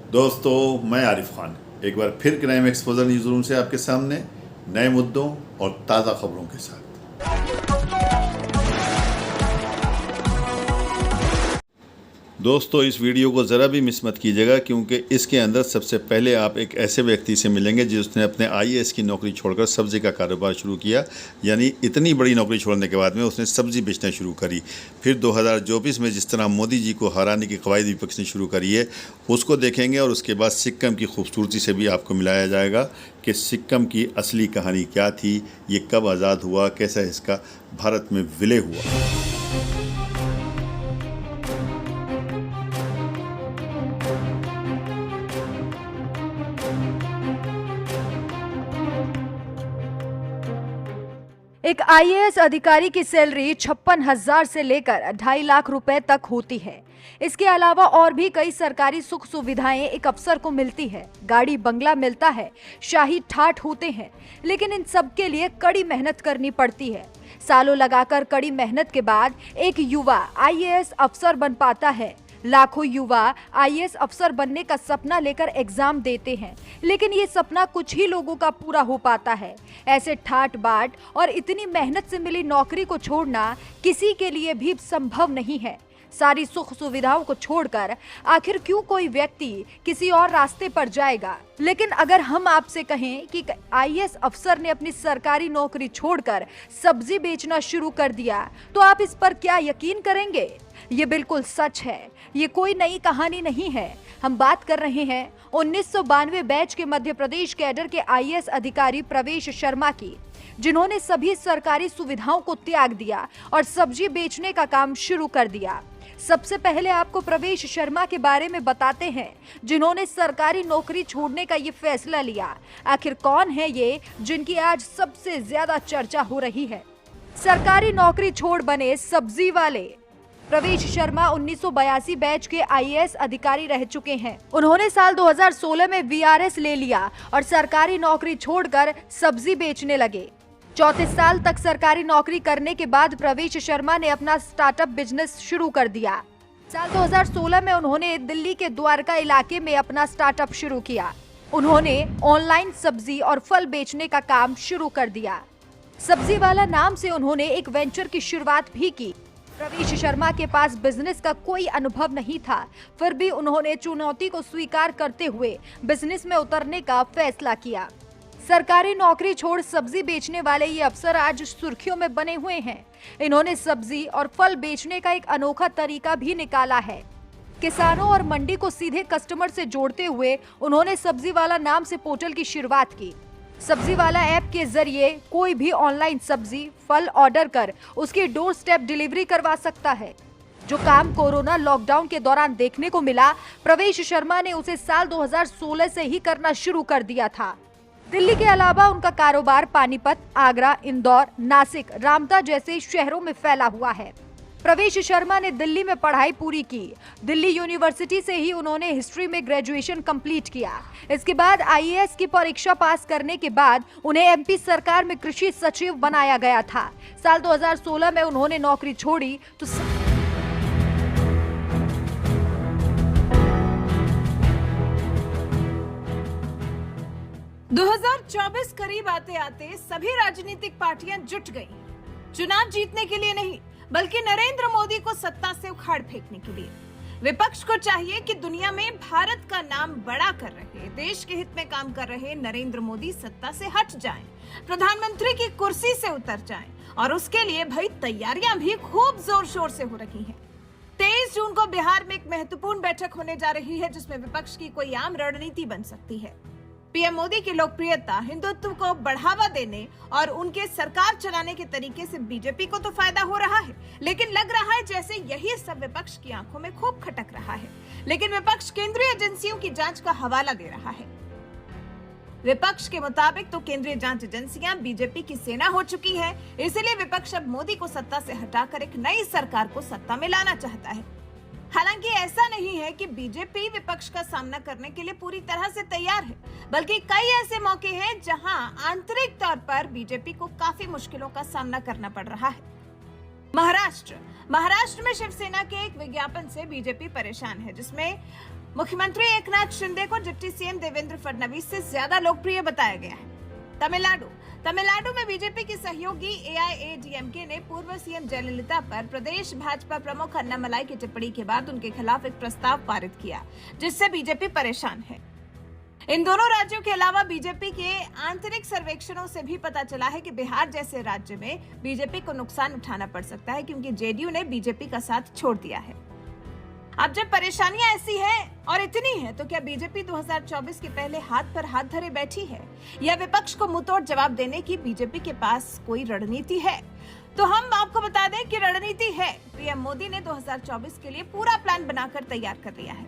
दोस्तों, मैं आरिफ खान एक बार फिर क्राइम एक्सपोजर न्यूज़ रूम से आपके सामने नए मुद्दों और ताज़ा खबरों के साथ। दोस्तों, इस वीडियो को ज़रा भी मिस मत कीजिएगा क्योंकि इसके अंदर सबसे पहले आप एक ऐसे व्यक्ति से मिलेंगे जिसने अपने आईएएस की नौकरी छोड़कर सब्ज़ी का कारोबार शुरू किया। यानी इतनी बड़ी नौकरी छोड़ने के बाद में उसने सब्ज़ी बेचना शुरू करी। फिर 2024 में जिस तरह मोदी जी को हराने की कवायद विपक्ष ने शुरू करी है उसको देखेंगे और उसके बाद सिक्किम की खूबसूरती से भी आपको मिलाया जाएगा कि सिक्किम की असली कहानी क्या थी, ये कब आज़ाद हुआ, कैसा इसका भारत में विलय हुआ। एक आईएएस अधिकारी की सैलरी 56,000 से लेकर 2.5 लाख रुपए तक होती है। इसके अलावा और भी कई सरकारी सुख सुविधाएं एक अफसर को मिलती है। गाड़ी बंगला मिलता है, शाही ठाठ होते हैं, लेकिन इन सब के लिए कड़ी मेहनत करनी पड़ती है। सालों लगाकर कड़ी मेहनत के बाद एक युवा आईएएस अफसर बन पाता है। लाखों युवा आईएएस अफसर बनने का सपना लेकर एग्जाम देते हैं, लेकिन ये सपना कुछ ही लोगों का पूरा हो पाता है। ऐसे ठाट बाट और इतनी मेहनत से मिली नौकरी को छोड़ना किसी के लिए भी संभव नहीं है। सारी सुख सुविधाओं को छोड़कर आखिर क्यों कोई व्यक्ति किसी और रास्ते पर जाएगा। लेकिन अगर हम आपसे कहें कि आईएएस अफसर ने अपनी सरकारी नौकरी छोड़कर सब्जी बेचना शुरू कर दिया, तो आप इस पर क्या यकीन करेंगे? ये बिल्कुल सच है, ये कोई नई कहानी नहीं है। हम बात कर रहे हैं 1992 बैच के मध्य प्रदेश कैडर के आईएएस अधिकारी प्रवेश शर्मा की, जिन्होंने सभी सरकारी सुविधाओं को त्याग दिया और सब्जी बेचने का काम शुरू कर दिया। सबसे पहले आपको प्रवेश शर्मा के बारे में बताते हैं, जिन्होंने सरकारी नौकरी छोड़ने का ये फैसला लिया। आखिर कौन है ये जिनकी आज सबसे ज्यादा चर्चा हो रही है? सरकारी नौकरी छोड़ बने सब्जी वाले। प्रवेश शर्मा 1982 बैच के आईएएस अधिकारी रह चुके हैं। उन्होंने साल 2016 में वीआरएस ले लिया और सरकारी नौकरी छोड़कर सब्जी बेचने लगे। 34 साल तक सरकारी नौकरी करने के बाद प्रवेश शर्मा ने अपना स्टार्टअप बिजनेस शुरू कर दिया। साल 2016 में उन्होंने दिल्ली के द्वारका इलाके में अपना स्टार्टअप शुरू किया। उन्होंने ऑनलाइन सब्जी और फल बेचने का काम शुरू कर दिया। सब्जी वाला नाम से उन्होंने एक वेंचर की शुरुआत भी की। प्रवेश शर्मा के पास बिजनेस का कोई अनुभव नहीं था, फिर भी उन्होंने चुनौती को स्वीकार करते हुए बिजनेस में उतरने का फैसला किया। सरकारी नौकरी छोड़ सब्जी बेचने वाले ये अफसर आज सुर्खियों में बने हुए हैं। इन्होंने सब्जी और फल बेचने का एक अनोखा तरीका भी निकाला है। किसानों और मंडी को सीधे कस्टमर से जोड़ते हुए उन्होंने सब्जी वाला नाम से पोर्टल की शुरुआत की। सब्जी वाला ऐप के जरिए कोई भी ऑनलाइन सब्जी फल ऑर्डर कर उसकी डोर स्टेप डिलीवरी करवा सकता है। जो काम कोरोना लॉकडाउन के दौरान देखने को मिला, प्रवेश शर्मा ने उसे साल 2016 से ही करना शुरू कर दिया था। दिल्ली के अलावा उनका कारोबार पानीपत, आगरा, इंदौर, नासिक, रामता जैसे शहरों में फैला हुआ है। प्रवेश शर्मा ने दिल्ली में पढ़ाई पूरी की। दिल्ली यूनिवर्सिटी से ही उन्होंने हिस्ट्री में ग्रेजुएशन कंप्लीट किया। इसके बाद आईएएस की परीक्षा पास करने के बाद उन्हें एमपी सरकार में कृषि सचिव बनाया गया था। साल 2016 में उन्होंने नौकरी छोड़ी तो 2024 करीब आते आते सभी राजनीतिक पार्टियां जुट गई, चुनाव जीतने के लिए नहीं बल्कि नरेंद्र मोदी को सत्ता से उखाड़ फेंकने के लिए। विपक्ष को चाहिए कि दुनिया में भारत का नाम बड़ा कर रहे, देश के हित में काम कर रहे नरेंद्र मोदी सत्ता से हट जाएं, प्रधानमंत्री की कुर्सी से उतर जाएं, और उसके लिए भाई तैयारियां भी खूब जोर शोर से हो रही हैं। 23 जून को बिहार में एक महत्वपूर्ण बैठक होने जा रही है, जिसमें विपक्ष की कोई आम रणनीति बन सकती है। पीएम मोदी की लोकप्रियता, हिंदुत्व को बढ़ावा देने और उनके सरकार चलाने के तरीके से बीजेपी को तो फायदा हो रहा है, लेकिन लग रहा है जैसे यही सब विपक्ष की आंखों में खूब खटक रहा है। लेकिन विपक्ष केंद्रीय एजेंसियों की जांच का हवाला दे रहा है। विपक्ष के मुताबिक तो केंद्रीय जांच एजेंसियां बीजेपी की सेना हो चुकी है, इसलिए विपक्ष अब मोदी को सत्ता से हटाकर एक नई सरकार को सत्ता में लाना चाहता है। हालांकि ऐसा नहीं है कि बीजेपी विपक्ष का सामना करने के लिए पूरी तरह से तैयार है, बल्कि कई ऐसे मौके हैं जहां आंतरिक तौर पर बीजेपी को काफी मुश्किलों का सामना करना पड़ रहा है। महाराष्ट्र में शिवसेना के एक विज्ञापन से बीजेपी परेशान है, जिसमें मुख्यमंत्री एकनाथ शिंदे को डिप्टी सीएम देवेंद्र फडणवीस से ज्यादा लोकप्रिय बताया गया है। तमिलनाडु में बीजेपी की सहयोगी एआईएडीएमके ने पूर्व सीएम जयललिता पर प्रदेश भाजपा प्रमुख अन्नामलाई की टिप्पणी के बाद उनके खिलाफ एक प्रस्ताव पारित किया, जिससे बीजेपी परेशान है। इन दोनों राज्यों के अलावा बीजेपी के आंतरिक सर्वेक्षणों से भी पता चला है कि बिहार जैसे राज्य में बीजेपी को नुकसान उठाना पड़ सकता है, क्योंकि जेडीयू ने बीजेपी का साथ छोड़ दिया है। अब जब परेशानियां ऐसी हैं और इतनी हैं, तो क्या बीजेपी 2024 के पहले हाथ पर हाथ धरे बैठी है, या विपक्ष को मुंहतोड़ जवाब देने की बीजेपी के पास कोई रणनीति है? तो हम आपको बता दें कि रणनीति है। पीएम मोदी ने 2024 के लिए पूरा प्लान बनाकर तैयार कर लिया है।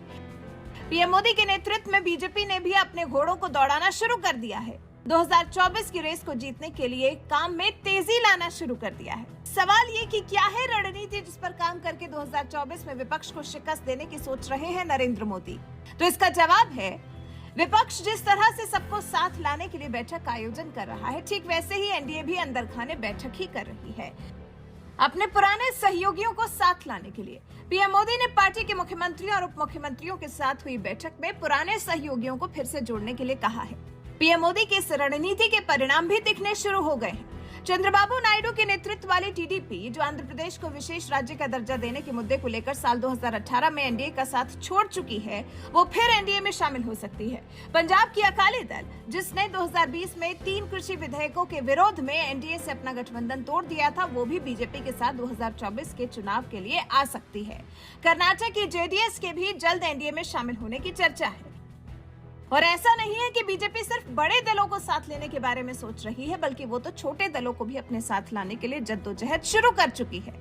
पीएम मोदी के नेतृत्व में बीजेपी ने भी अपने घोड़ों को दौड़ाना शुरू कर दिया है। 2024 की रेस को जीतने के लिए काम में तेजी लाना शुरू कर दिया है। सवाल ये कि क्या है रणनीति जिस पर काम करके 2024 में विपक्ष को शिकस्त देने की सोच रहे हैं नरेंद्र मोदी? तो इसका जवाब है, विपक्ष जिस तरह से सबको साथ लाने के लिए बैठक का आयोजन कर रहा है, ठीक वैसे ही एनडीए भी अंदर खाने बैठक ही कर रही है अपने पुराने सहयोगियों को साथ लाने के लिए। पीएम मोदी ने पार्टी के मुख्यमंत्रियों और उप मुख्यमंत्रियों के साथ हुई बैठक में पुराने सहयोगियों को फिर से जोड़ने के लिए कहा है। पीएम मोदी की इस रणनीति के परिणाम भी दिखने शुरू हो गए हैं। चंद्रबाबू नायडू के नेतृत्व वाली टीडीपी, जो आंध्र प्रदेश को विशेष राज्य का दर्जा देने के मुद्दे को लेकर साल 2018 में एनडीए का साथ छोड़ चुकी है, वो फिर एनडीए में शामिल हो सकती है। पंजाब की अकाली दल, जिसने 2020 में 3 कृषि विधेयकों के विरोध में एनडीए से अपना गठबंधन तोड़ दिया था, वो भी बीजेपी के साथ 2024 के चुनाव के लिए आ सकती है। कर्नाटक की जेडीएस के भी जल्द एनडीए में शामिल होने की चर्चा है। और ऐसा नहीं है कि बीजेपी सिर्फ बड़े दलों को साथ लेने के बारे में सोच रही है, बल्कि वो तो छोटे दलों को भी अपने साथ लाने के लिए जद्दोजहद शुरू कर चुकी है।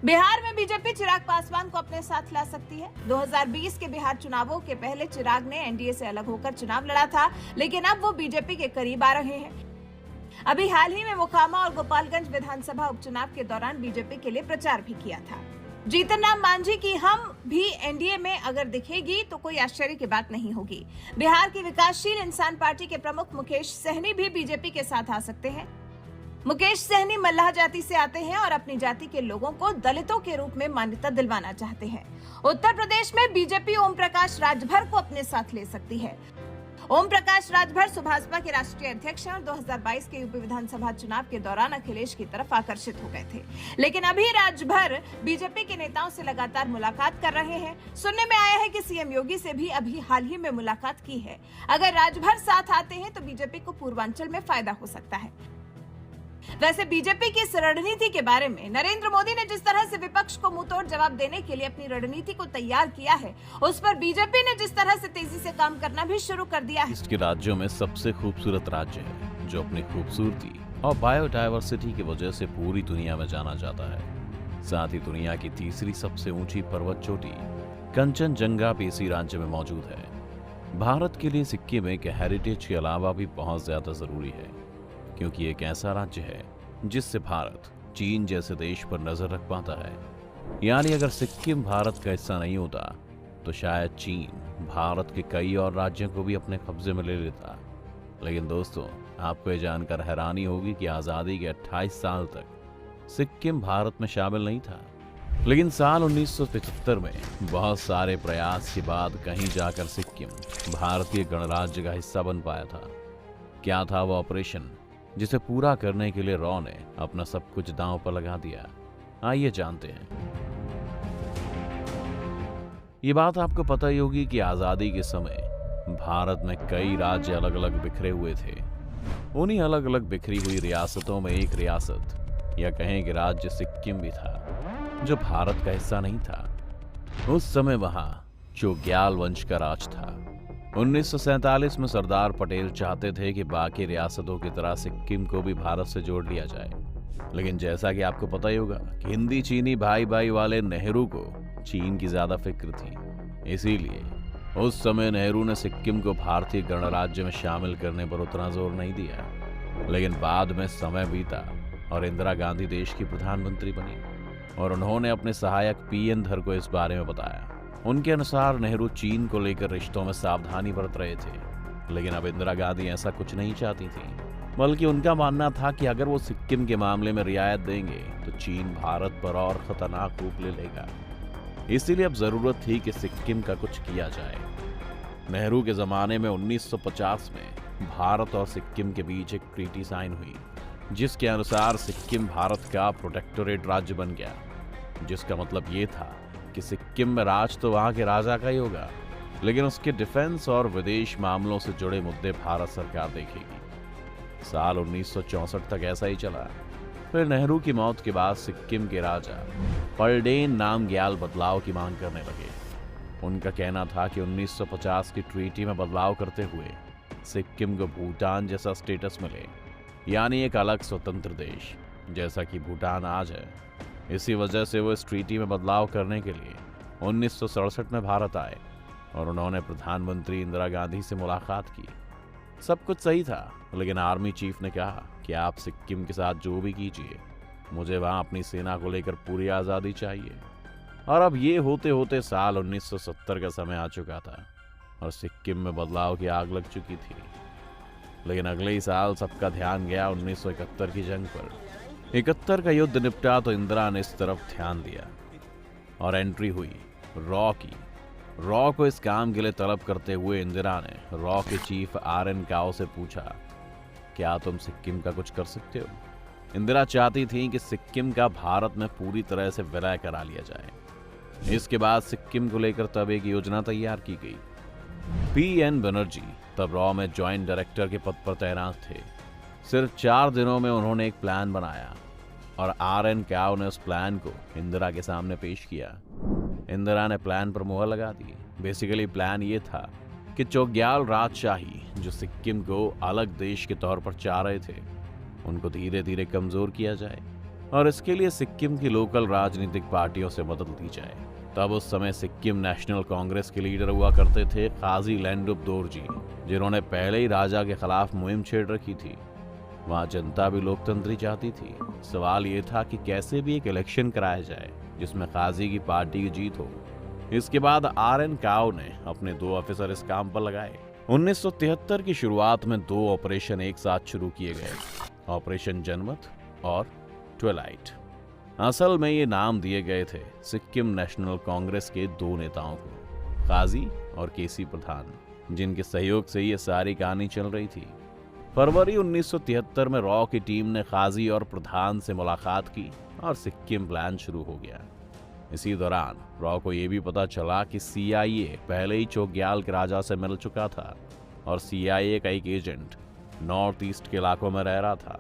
बिहार में बीजेपी चिराग पासवान को अपने साथ ला सकती है। 2020 के बिहार चुनावों के पहले चिराग ने एनडीए से अलग होकर चुनाव लड़ा था, लेकिन अब वो बीजेपी के करीब आ रहे हैं। अभी हाल ही में मोकामा और गोपालगंज विधानसभा उपचुनाव के दौरान बीजेपी के लिए प्रचार भी किया था। जीतन राम मांझी की हम भी एनडीए में अगर दिखेगी तो कोई आश्चर्य की बात नहीं होगी। बिहार की विकासशील इंसान पार्टी के प्रमुख मुकेश सहनी भी बीजेपी के साथ आ सकते हैं। मुकेश सहनी मल्लाह जाति से आते हैं और अपनी जाति के लोगों को दलितों के रूप में मान्यता दिलवाना चाहते हैं। उत्तर प्रदेश में बीजेपी ओम प्रकाश राजभर को अपने साथ ले सकती है। ओम प्रकाश राजभर सुभाषपा के राष्ट्रीय अध्यक्ष हैं और 2022 के यूपी विधानसभा चुनाव के दौरान अखिलेश की तरफ आकर्षित हो गए थे, लेकिन अभी राजभर बीजेपी के नेताओं से लगातार मुलाकात कर रहे हैं। सुनने में आया है कि सीएम योगी से भी अभी हाल ही में मुलाकात की है। अगर राजभर साथ आते हैं तो बीजेपी को पूर्वांचल में फायदा हो सकता है। वैसे बीजेपी की इस रणनीति के बारे में नरेंद्र मोदी ने जिस तरह से विपक्ष को मुंहतोड़ जवाब देने के लिए अपनी रणनीति को तैयार किया है, उस पर बीजेपी ने जिस तरह से तेजी से काम करना भी शुरू कर दिया है। इसके राज्यों में सबसे खूबसूरत राज्य है, जो अपनी खूबसूरती और बायोडायवर्सिटी की वजह से पूरी दुनिया में जाना जाता है। साथ ही दुनिया की तीसरी सबसे ऊंची पर्वत चोटी कंचनजंगा भी इसी राज्य में मौजूद है। भारत के लिए सिक्किम एक हेरिटेज के अलावा भी बहुत ज्यादा जरूरी है, क्योंकि एक ऐसा राज्य है जिससे भारत चीन जैसे देश पर नजर रख पाता है। यानी अगर सिक्किम भारत का हिस्सा नहीं होता तो शायद चीन भारत के कई और राज्यों को भी अपने कब्जे में ले लेता। लेकिन दोस्तों, आपको ये जानकर हैरानी होगी कि आज़ादी के 28 साल तक सिक्किम भारत में शामिल नहीं था। लेकिन साल 1975 में बहुत सारे प्रयास के बाद कहीं जाकर सिक्किम भारतीय गणराज्य का हिस्सा बन पाया था। क्या था वो ऑपरेशन जिसे पूरा करने के लिए रॉ ने अपना सब कुछ दांव पर लगा दिया? आइए जानते हैं। ये बात आपको पता ही होगी कि आजादी के समय भारत में कई राज्य अलग अलग बिखरे हुए थे। उन्हीं अलग अलग बिखरी हुई रियासतों में एक रियासत या कहें कि राज्य सिक्किम भी था, जो भारत का हिस्सा नहीं था। उस समय वहां चोग्याल वंश का राज था। 1947 में सरदार पटेल चाहते थे कि बाकी रियासतों की तरह सिक्किम को भी भारत से जोड़ लिया जाए, लेकिन जैसा कि आपको पता ही होगा कि हिंदी चीनी भाई भाई वाले नेहरू को चीन की ज्यादा फिक्र थी। इसीलिए उस समय नेहरू ने सिक्किम को भारतीय गणराज्य में शामिल करने पर उतना जोर नहीं दिया। लेकिन बाद में समय बीता और इंदिरा गांधी देश की प्रधानमंत्री बनी और उन्होंने अपने सहायक पीएन धर को इस बारे में बताया। उनके अनुसार नेहरू चीन को लेकर रिश्तों में सावधानी बरत रहे थे, लेकिन अब इंदिरा गांधी ऐसा कुछ नहीं चाहती थी, बल्कि उनका मानना था कि अगर वो सिक्किम के मामले में रियायत देंगे तो चीन भारत पर और खतरनाक रूप ले लेगा। इसीलिए अब जरूरत थी कि सिक्किम का कुछ किया जाए। नेहरू के जमाने में 1950 में भारत और सिक्किम के बीच एक ट्रीटी साइन हुई, जिसके अनुसार सिक्किम भारत का प्रोटेक्टोरेट राज्य बन गया, जिसका मतलब ये था कि सिक्किम में राज तो वहां के राजा का ही होगा, लेकिन उसके डिफेंस और विदेश मामलों से जुड़े मुद्दे भारत सरकार देखेगी। साल 1964 तक ऐसा ही चला। फिर नेहरू की मौत के बाद सिक्किम के राजा पलडेन नामग्याल बदलाव की मांग करने लगे। उनका कहना था कि 1950 की ट्रीटी में बदलाव करते हुए सिक्किम को भूटान जैसा स्टेटस मिले, यानी एक अलग स्वतंत्र देश जैसा कि भूटान आज है। इसी वजह से वो इस ट्रीटी में बदलाव करने के लिए 1967 में भारत आए और उन्होंने प्रधानमंत्री इंदिरा गांधी से मुलाकात की। सब कुछ सही था, लेकिन आर्मी चीफ ने कहा कि आप सिक्किम के साथ जो भी कीजिए, मुझे वहां अपनी सेना को लेकर पूरी आज़ादी चाहिए। और अब ये होते होते साल 1970 का समय आ चुका था और सिक्किम में बदलाव की आग लग चुकी थी। लेकिन अगले ही साल सबका ध्यान गया 1971 की जंग पर। 71 का युद्ध निपटा तो इंदिरा ने इस तरफ ध्यान दिया और एंट्री हुई रॉ की। रॉ को इस काम के लिए तलब करते हुए इंदिरा ने रॉ के चीफ RN काओ से पूछा, क्या तुम सिक्किम का कुछ कर सकते हो? इंदिरा चाहती थी कि सिक्किम का भारत में पूरी तरह से विलय करा लिया जाए। इसके बाद सिक्किम को लेकर तब एक योजना तैयार की गई। PN बनर्जी तब रॉ में ज्वाइंट डायरेक्टर के पद पर तैनात थे। सिर्फ 4 दिनों में उन्होंने एक प्लान बनाया और RN काओ ने उस प्लान को इंदिरा के सामने पेश किया। इंदिरा ने प्लान पर मुहर लगा दी। बेसिकली प्लान ये था कि चोग्याल राजशाही जो सिक्किम को अलग देश के तौर पर चाह रहे थे, उनको धीरे धीरे कमजोर किया जाए और इसके लिए सिक्किम की लोकल राजनीतिक पार्टियों से मदद ली जाए। तब उस समय सिक्किम नेशनल कांग्रेस के लीडर हुआ करते थे काजी लैंडुप दोरजी, जिन्होंने पहले ही राजा के खिलाफ मुहिम छेड़ रखी थी। वहां जनता भी लोकतंत्र चाहती थी। सवाल ये था कि कैसे भी एक इलेक्शन कराया जाए जिसमें काजी की पार्टी की जीत हो। इसके बाद RN काओ ने अपने 2 ऑफिसर इस काम पर लगाए। 1973 की शुरुआत में 2 ऑपरेशन एक साथ शुरू किए गए, ऑपरेशन जनमत और ट्वेलाइट। असल में ये नाम दिए गए थे सिक्किम नेशनल कांग्रेस के 2 नेताओं को, काजी और KC प्रधान, जिनके सहयोग से ये सारी कहानी चल रही थी। फरवरी 1973 में रॉ की टीम ने काजी और प्रधान से मुलाकात की और सिक्किम प्लान शुरू हो गया। इसी दौरान रॉ को यह भी पता चला कि CIA पहले ही चोग्याल के राजा से मिल चुका था और CIA का एक एजेंट नॉर्थ ईस्ट के इलाकों में रह रहा था।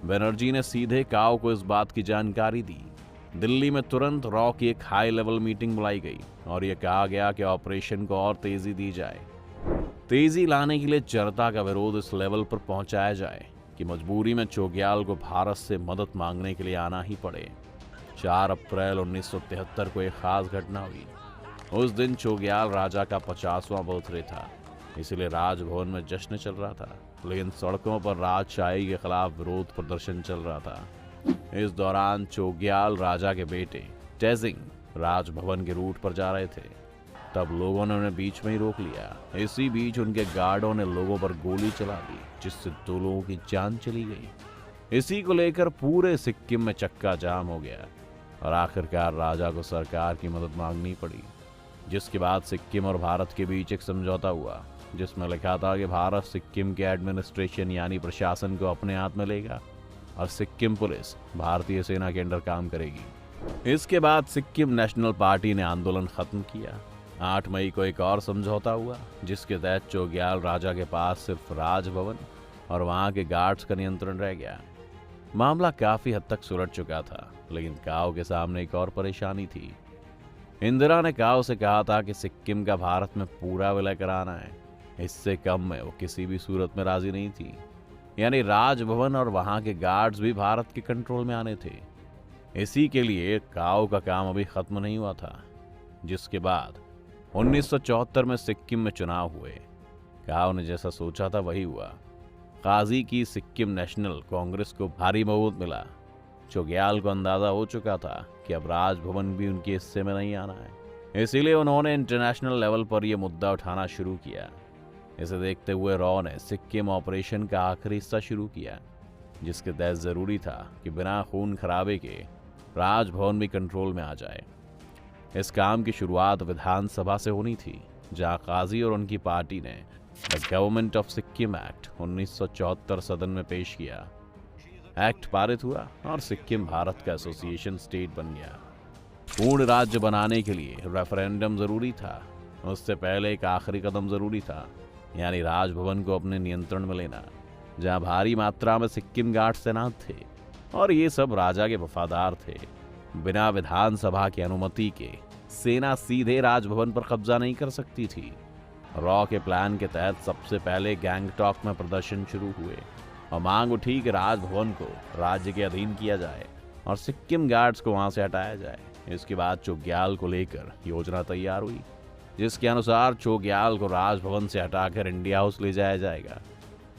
बनर्जी ने सीधे काओ को इस बात की जानकारी दी। दिल्ली में तुरंत रॉ की एक हाई लेवल मीटिंग बुलाई गई और यह कहा गया कि ऑपरेशन को और तेजी दी जाए। तेजी लाने के लिए जनता का विरोध इस लेवल पर पहुंचाया जाए कि मजबूरी में चोग्याल को भारत से मदद मांगने के लिए आना ही पड़े। 4 अप्रैल 1973 को एक खास घटना हुई। उस दिन चोग्याल राजा का 50वां बर्थडे था, इसलिए राजभवन में जश्न चल रहा था, लेकिन सड़कों पर राजशाही के खिलाफ विरोध प्रदर्शन चल रहा था। इस दौरान चोग्याल राजा के बेटे तेजिंग राजभवन के रूट पर जा रहे थे। तब लोगों ने उन्हें बीच में ही रोक लिया। इसी बीच उनके गार्डों ने लोगों पर गोली चला दी, जिससे 2 लोगों की जान चली गई। इसी को लेकर पूरे सिक्किम में चक्का जाम हो गया और आखिरकार राजा को सरकार की मदद मांगनी पड़ी, जिसके बाद सिक्किम और भारत के बीच एक समझौता हुआ जिसमें लिखा था कि भारत सिक्किम के एडमिनिस्ट्रेशन यानी प्रशासन को अपने हाथ में लेगा और सिक्किम पुलिस भारतीय सेना के अंडर काम करेगी। इसके बाद सिक्किम नेशनल पार्टी ने आंदोलन खत्म किया। 8 मई को एक और समझौता हुआ जिसके तहत चोग्याल राजा के पास सिर्फ राजभवन और वहां के गार्ड्स का नियंत्रण रह गया। मामला काफी हद तक सुलझ चुका था, लेकिन काओ के सामने एक और परेशानी थी। इंदिरा ने काओ से कहा था कि सिक्किम का भारत में पूरा विलय कराना है। इससे कम में वो किसी भी सूरत में राजी नहीं थी, यानी राजभवन और वहां के गार्ड्स भी भारत के कंट्रोल में आने थे। इसी के लिए काओ का काम अभी खत्म नहीं हुआ था। जिसके बाद 1974 में सिक्किम में चुनाव हुए। काओ ने जैसा सोचा था वही हुआ। काजी की सिक्किम नेशनल कांग्रेस को भारी बहुमत मिला। चोग्याल को अंदाजा हो चुका था कि अब राजभवन भी उनके हिस्से में नहीं आना है, इसीलिए उन्होंने इंटरनेशनल लेवल पर यह मुद्दा उठाना शुरू किया। इसे देखते हुए रॉ ने सिक्किम ऑपरेशन का आखिरी हिस्सा शुरू किया, जिसके तहत जरूरी था कि बिना खून खराबे के राजभवन भी कंट्रोल में आ जाए। इस काम की शुरुआत विधानसभा से होनी थी, जहां काजी और उनकी पार्टी ने the government of Sikkim act 1974 सदन में पेश किया। एक्ट पारित हुआ और सिक्किम भारत का एसोसिएशन स्टेट बन गया। पूर्ण राज्य बनाने के लिए रेफरेंडम जरूरी था। उससे पहले एक आखिरी कदम जरूरी था, यानी राजभवन को अपने नियंत्रण में लेना, जहां भारी मात्रा में सिक्किम गार्ड्स तैनात थे और ये सब राजा के वफादार थे। बिना विधानसभा की अनुमति के सेना सीधे राजभवन पर कब्जा नहीं कर सकती थी। रॉ के प्लान के तहत सबसे पहले गैंगटॉक में प्रदर्शन शुरू हुए और मांग उठी कि राजभवन को राज्य के अधीन किया जाए और सिक्किम गार्ड्स को वहां से हटाया जाए। इसके बाद चोग्याल को लेकर योजना तैयार हुई, जिसके अनुसार चोग्याल को राजभवन से हटाकर इंडिया हाउस ले जाया जाएगा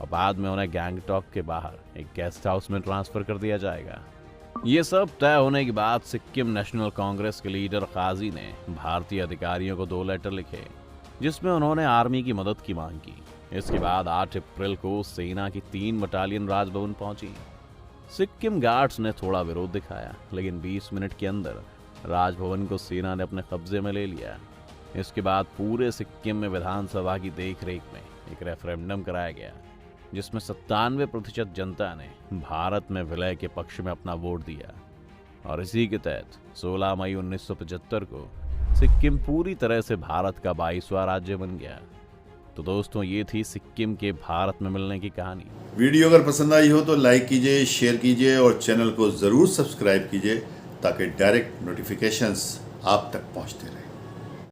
और बाद में उन्हें गैंगटॉक के बाहर एक गेस्ट हाउस में ट्रांसफर कर दिया जाएगा। ये सब तय होने के बाद सिक्किम नेशनल कांग्रेस के लीडर काजी ने भारतीय अधिकारियों को 2 लेटर लिखे, जिसमें उन्होंने आर्मी की मदद की मांग की। इसके बाद 8 अप्रैल को सेना की 3 बटालियन राजभवन पहुंची। सिक्किम गार्ड्स ने थोड़ा विरोध दिखाया, लेकिन 20 मिनट के अंदर राजभवन को सेना ने अपने कब्जे में ले लिया। इसके बाद पूरे सिक्किम में विधानसभा की देखरेख में एक रेफरेंडम कराया गया, जिसमें 97% जनता ने भारत में विलय के पक्ष में अपना वोट दिया और इसी के तहत 16 मई 1975 को सिक्किम पूरी तरह से भारत का 22वां राज्य बन गया। तो दोस्तों, ये थी सिक्किम के भारत में मिलने की कहानी। वीडियो अगर पसंद आई हो तो लाइक कीजिए, शेयर कीजिए और चैनल को ज़रूर सब्सक्राइब कीजिए ताकि डायरेक्ट नोटिफिकेशंस आप तक पहुंचते रहें।